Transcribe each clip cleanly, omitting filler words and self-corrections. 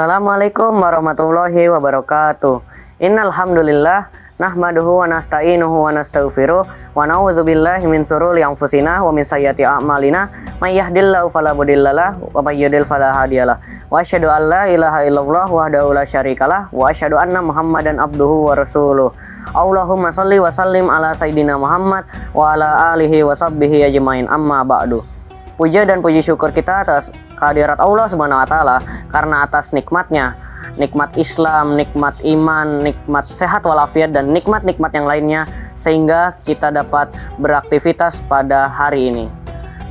Assalamualaikum warahmatullahi wabarakatuh. Innal hamdalillah nahmaduhu wa nasta'inuhu wa nastaghfiruh wa na'udzubillahi min shururi anfusina wa min sayyiati a'malina may yahdihillahu fala mudhillalah wa may yudhlil fala hadiyalah. Wa asyhadu an la ilaha illallah wahdahu la syarikalah wa asyhadu anna Muhammadan abduhu wa rasuluh. Allahumma shalli wa sallim ala sayyidina Muhammad wa ala alihi wa sahbihi ajmain, amma ba'du. Puja dan puji syukur kita atas kehadirat Allah Subhanahu wa taala karena atas nikmatnya, nikmat Islam, nikmat iman, nikmat sehat walafiat dan nikmat-nikmat yang lainnya sehingga kita dapat beraktivitas pada hari ini.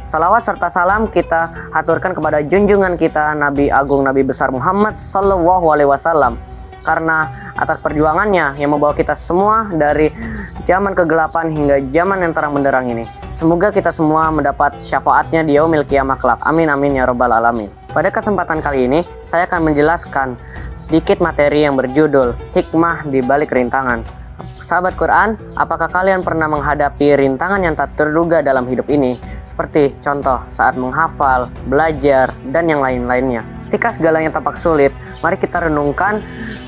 Salawat serta salam kita haturkan kepada junjungan kita Nabi Agung Nabi Besar Muhammad Sallallahu Alaihi Wasallam karena atas perjuangannya yang membawa kita semua dari zaman kegelapan hingga zaman yang terang benderang ini. Semoga kita semua mendapat syafaatnya di yaumil qiyamah kelak. Amin amin ya rabbal alamin. Pada kesempatan kali ini saya akan menjelaskan sedikit materi yang berjudul hikmah di balik rintangan. Sahabat Quran, apakah kalian pernah menghadapi rintangan yang tak terduga dalam hidup ini? Seperti contoh saat menghafal, belajar, dan yang lain-lainnya. Ketika segalanya tampak sulit, mari kita renungkan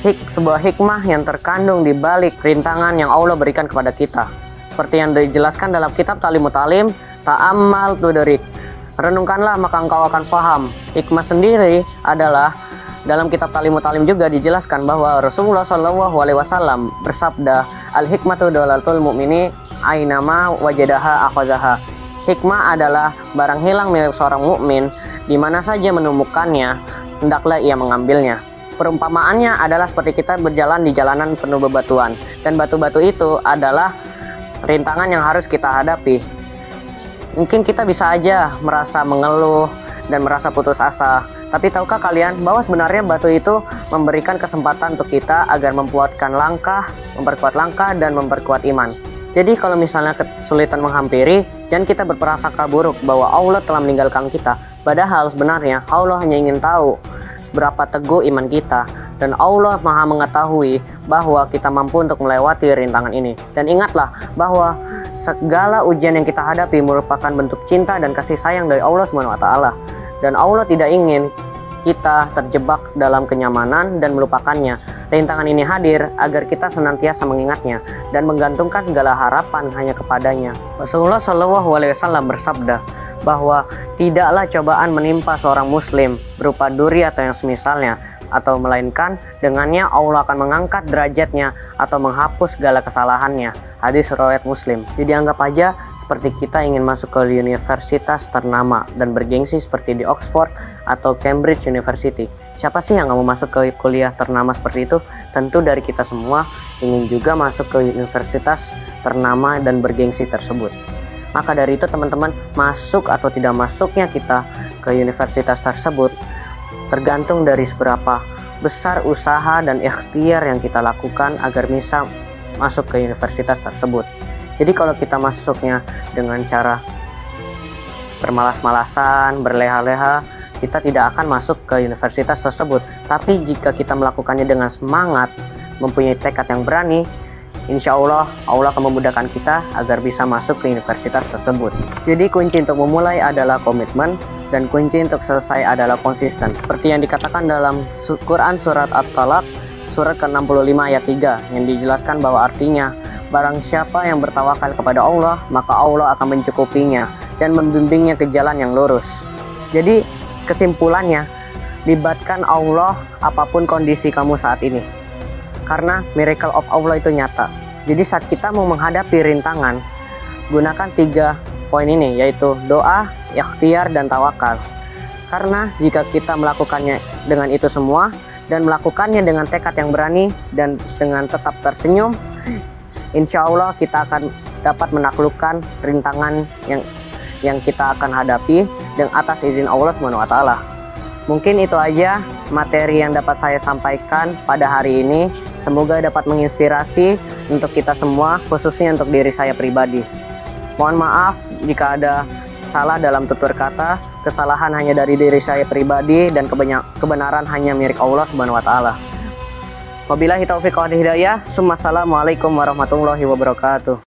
sebuah hikmah yang terkandung di balik rintangan yang Allah berikan kepada kita. Seperti yang dijelaskan dalam kitab Talimut Talim, ta'ammal tudrik. Renungkanlah maka engkau akan paham. Hikmah sendiri adalah dalam kitab Talimut Talim juga dijelaskan bahwa Rasulullah Shallallahu Alaihi Wasallam bersabda, al-hikmatu dalatul mu'mini ainama wajadaha akhazaha. Hikmah adalah barang hilang milik seorang mukmin, di mana saja menemukannya, hendaklah ia mengambilnya. Perumpamaannya adalah seperti kita berjalan di jalanan penuh bebatuan, dan batu-batu itu adalah rintangan yang harus kita hadapi. Mungkin kita bisa aja merasa mengeluh dan merasa putus asa, tapi tahukah kalian bahwa sebenarnya batu itu memberikan kesempatan untuk kita agar memperkuat langkah dan memperkuat iman. Jadi kalau misalnya kesulitan menghampiri, jangan kita berprasangka buruk bahwa Allah telah meninggalkan kita. Padahal sebenarnya Allah hanya ingin tahu seberapa teguh iman kita, dan Allah Maha mengetahui bahwa kita mampu untuk melewati rintangan ini. Dan ingatlah bahwa segala ujian yang kita hadapi merupakan bentuk cinta dan kasih sayang dari Allah Subhanahu wa taala. Dan Allah tidak ingin kita terjebak dalam kenyamanan dan melupakannya. Rintangan ini hadir agar kita senantiasa mengingatnya dan menggantungkan segala harapan hanya kepadanya. Rasulullah Shallallahu Alaihi Wasallam bersabda bahwa tidaklah cobaan menimpa seorang muslim berupa duri atau yang semisalnya, atau melainkan dengannya Allah akan mengangkat derajatnya atau menghapus segala kesalahannya. Hadis riwayat Muslim. Jadi anggap aja seperti kita ingin masuk ke universitas ternama dan bergengsi seperti di Oxford atau Cambridge University. Siapa sih yang nggak mau masuk ke kuliah ternama seperti itu? Tentu dari kita semua ingin juga masuk ke universitas ternama dan bergengsi tersebut. Maka dari itu teman-teman, masuk atau tidak masuknya kita ke universitas tersebut tergantung dari seberapa besar usaha dan ikhtiar yang kita lakukan agar bisa masuk ke universitas tersebut. Jadi kalau kita masuknya dengan cara bermalas-malasan, berleha-leha, kita tidak akan masuk ke universitas tersebut. Tapi jika kita melakukannya dengan semangat, mempunyai tekad yang berani, insya Allah akan memudahkan kita agar bisa masuk ke universitas tersebut. Jadi kunci untuk memulai adalah komitmen, dan kunci untuk selesai adalah konsisten. Seperti yang dikatakan dalam Quran surat At-Talaq surat ke-65 ayat 3 yang dijelaskan bahwa artinya barang siapa yang bertawakal kepada Allah maka Allah akan mencukupinya dan membimbingnya ke jalan yang lurus. Jadi kesimpulannya, libatkan Allah apapun kondisi kamu saat ini, karena miracle of Allah itu nyata. Jadi saat kita mau menghadapi rintangan, gunakan 3 poin ini, yaitu doa, ikhtiar, dan tawakal. Karena jika kita melakukannya dengan itu semua dan melakukannya dengan tekad yang berani dan dengan tetap tersenyum, insya Allah kita akan dapat menaklukkan rintangan yang kita akan hadapi dengan atas izin Allah SWT. Mungkin itu aja materi yang dapat saya sampaikan pada hari ini. Semoga dapat menginspirasi untuk kita semua, khususnya untuk diri saya pribadi. Mohon maaf jika ada salah dalam tutur kata. Kesalahan hanya dari diri saya pribadi dan kebenaran hanya milik Allah Subhanahu wa taala. Wabillahi taufiq wal hidayah. Assalamualaikum warahmatullahi wabarakatuh.